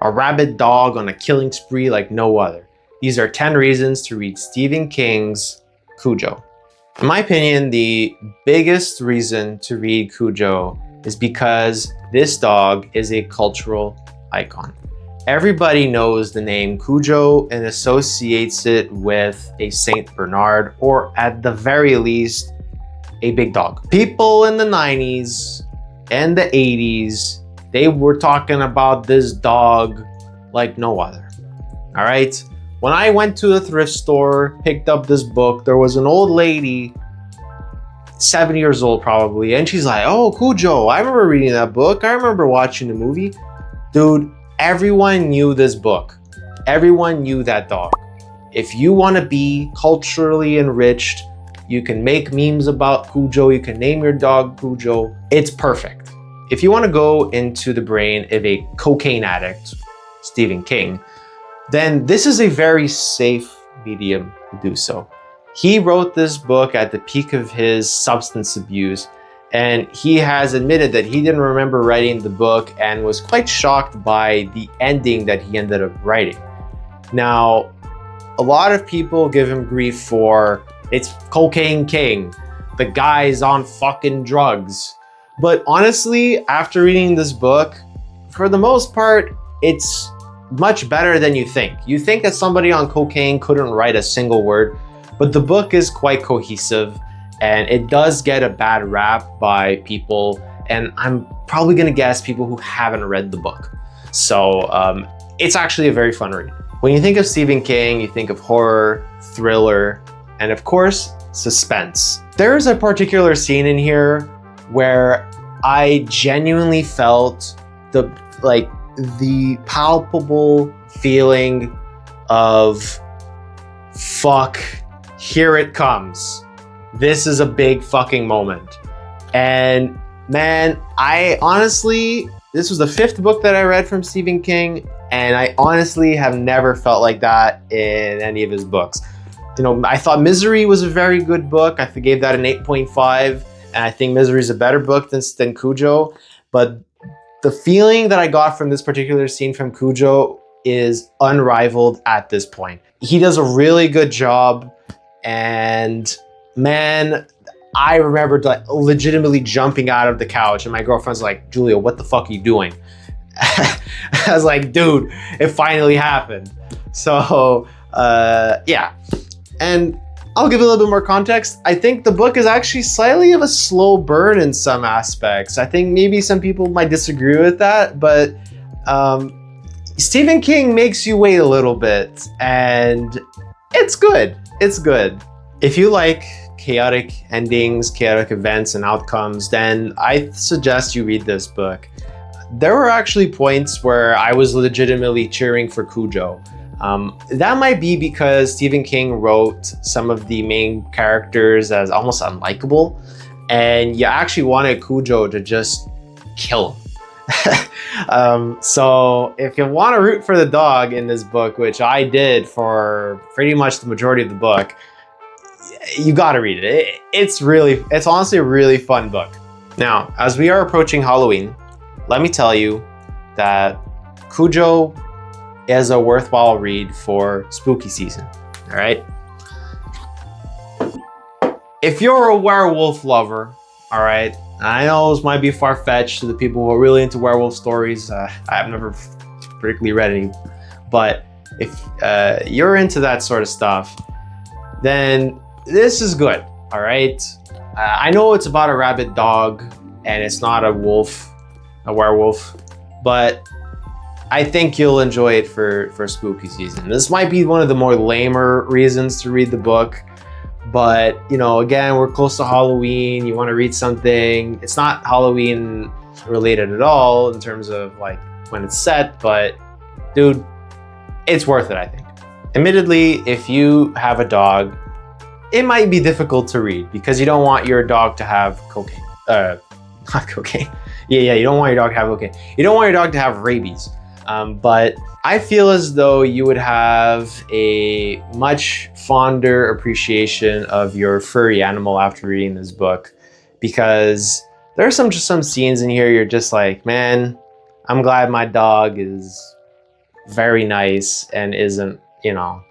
a rabid dog on a killing spree like no other. These are 10 reasons to read Stephen King's Cujo. In my opinion, the biggest reason to read Cujo is because this dog is a cultural icon. Everybody knows the name Cujo and associates it with a Saint Bernard, or at the very least, a big dog. People in the 90s and the 80s, they were talking about this dog like no other. All right? When I went to the thrift store, picked up this book, there was an old lady, 7 years old probably, and she's like, oh, Cujo, I remember reading that book. I remember watching the movie. Dude, everyone knew this book. Everyone knew that dog. If you want to be culturally enriched, you can make memes about Cujo. You can name your dog Cujo. It's perfect. If you want to go into the brain of a cocaine addict, Stephen King, then this is a very safe medium to do so. He wrote this book at the peak of his substance abuse, and he has admitted that he didn't remember writing the book and was quite shocked by the ending that he ended up writing. Now, a lot of people give him grief for it's Cocaine King, the guy's on fucking drugs. But honestly, after reading this book, for the most part, it's much better than you think. You think that somebody on cocaine couldn't write a single word, but the book is quite cohesive, and it does get a bad rap by people, and I'm probably gonna guess people who haven't read the book. So it's actually a very fun read. When you think of Stephen King, you think of horror, thriller, and of course, suspense. There's a particular scene in here where I genuinely felt the palpable feeling of fuck, here it comes. This is a big fucking moment. And man, this was the 5th book that I read from Stephen King, and I honestly have never felt like that in any of his books. You know, I thought Misery was a very good book. I gave that an 8.5, and I think Misery is a better book than Cujo. But the feeling that I got from this particular scene from Cujo is unrivaled at this point. He does a really good job, and man, I remember like legitimately jumping out of the couch, and my girlfriend's like, Julia, what the fuck are you doing? I was like, dude, it finally happened. So yeah. And I'll give a little bit more context. I think the book is actually slightly of a slow burn in some aspects. I think maybe some people might disagree with that, but Stephen King makes you wait a little bit, and it's good. It's good. If you like chaotic endings, chaotic events and outcomes, then I suggest you read this book. There were actually points where I was legitimately cheering for Cujo. That might be because Stephen King wrote some of the main characters as almost unlikable, and you actually wanted Cujo to just kill him. So if you want to root for the dog in this book, which I did for pretty much the majority of the book, you got to read it. It's honestly a really fun book. Now, as we are approaching Halloween, let me tell you that Cujo is a worthwhile read for spooky season, all right? If you're a werewolf lover, all right, I know this might be far-fetched to the people who are really into werewolf stories. I've never particularly read any, but if you're into that sort of stuff, then this is good, all right? I know it's about a rabid dog and it's not a werewolf, but I think you'll enjoy it for spooky season. This might be one of the more lamer reasons to read the book, but you know, again, we're close to Halloween. You want to read something. It's not Halloween related at all in terms of like when it's set, but dude, it's worth it, I think. Admittedly, if you have a dog, it might be difficult to read because you don't want your dog to have cocaine. Not cocaine. Yeah, you don't want your dog to have cocaine. You don't want your dog to have rabies. But I feel as though you would have a much fonder appreciation of your furry animal after reading this book, because there are some scenes in here you're just like, man, I'm glad my dog is very nice and isn't, you know,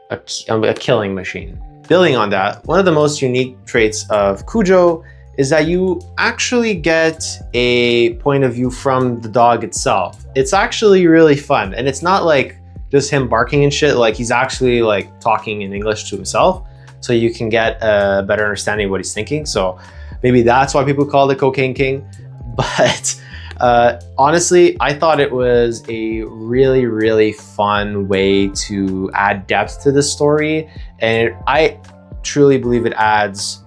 a killing machine. Building on that, one of the most unique traits of Cujo is that you actually get a point of view from the dog itself. It's actually really fun, and it's not like just him barking and shit. Like, he's actually like talking in English to himself, so you can get a better understanding of what he's thinking. So maybe that's why people call it Cocaine King. But honestly, I thought it was a really, really fun way to add depth to the story, and I truly believe it adds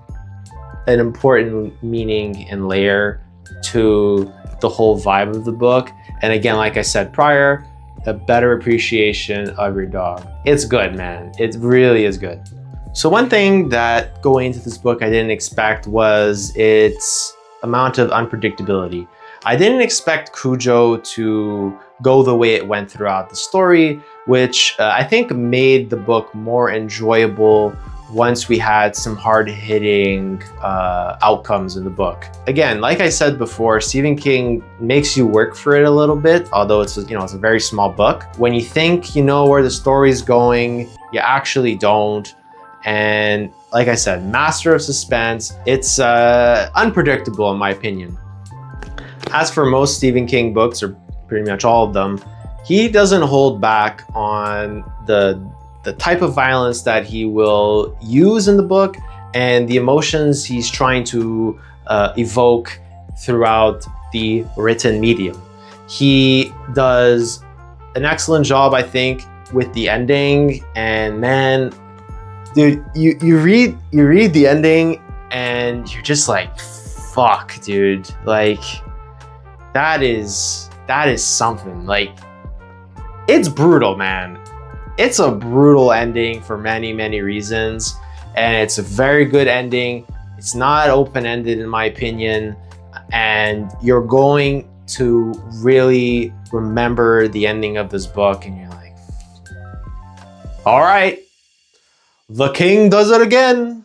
an important meaning and layer to the whole vibe of the book. And again, like I said prior, a better appreciation of your dog. It's good, man. It really is good. So one thing that going into this book I didn't expect was its amount of unpredictability. I didn't expect Cujo to go the way it went throughout the story, which I think made the book more enjoyable once we had some hard-hitting outcomes in the book. Again, like I said before, Stephen King makes you work for it a little bit, although it's, you know, it's a very small book. When you think you know where the story's going, you actually don't. And like I said, master of suspense. It's unpredictable in my opinion. As for most Stephen King books, or pretty much all of them, he doesn't hold back on the type of violence that he will use in the book and the emotions he's trying to evoke throughout the written medium. He does an excellent job, I think, with the ending. And man, dude, you read the ending and you're just like, fuck, dude. Like, that is something. Like, it's brutal, man. It's a brutal ending for many, many reasons, and it's a very good ending. It's not open-ended in my opinion, and you're going to really remember the ending of this book, and you're like, all right, the king does it again.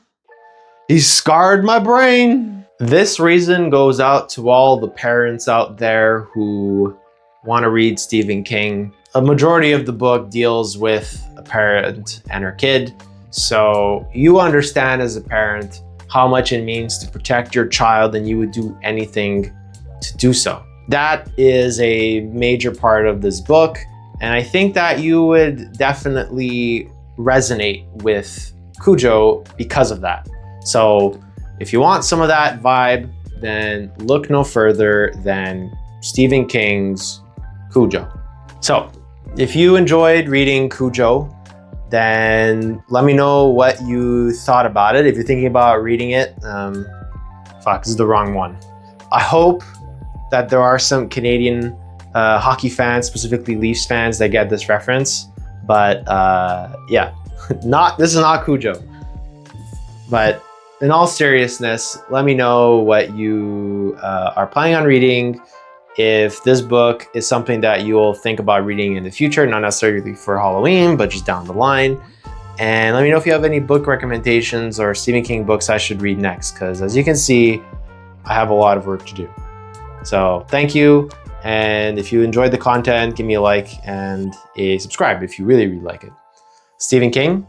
He scarred my brain. This reason goes out to all the parents out there who want to read Stephen King. A majority of the book deals with a parent and her kid, so you understand as a parent how much it means to protect your child, and you would do anything to do so. That is a major part of this book, and I think that you would definitely resonate with Cujo because of that. So if you want some of that vibe, then look no further than Stephen King's Cujo. So if you enjoyed reading Cujo, then let me know what you thought about it. If you're thinking about reading it, fuck, this is the wrong one. I hope that there are some Canadian hockey fans, specifically Leafs fans, that get this reference. But yeah, this is not Cujo. But in all seriousness, let me know what you are planning on reading. If this book is something that you'll think about reading in the future, not necessarily for Halloween, but just down the line. And let me know if you have any book recommendations or Stephen King books I should read next, because as you can see, I have a lot of work to do. So thank you. And if you enjoyed the content, give me a like and a subscribe if you really, really like it. Stephen King,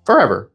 forever.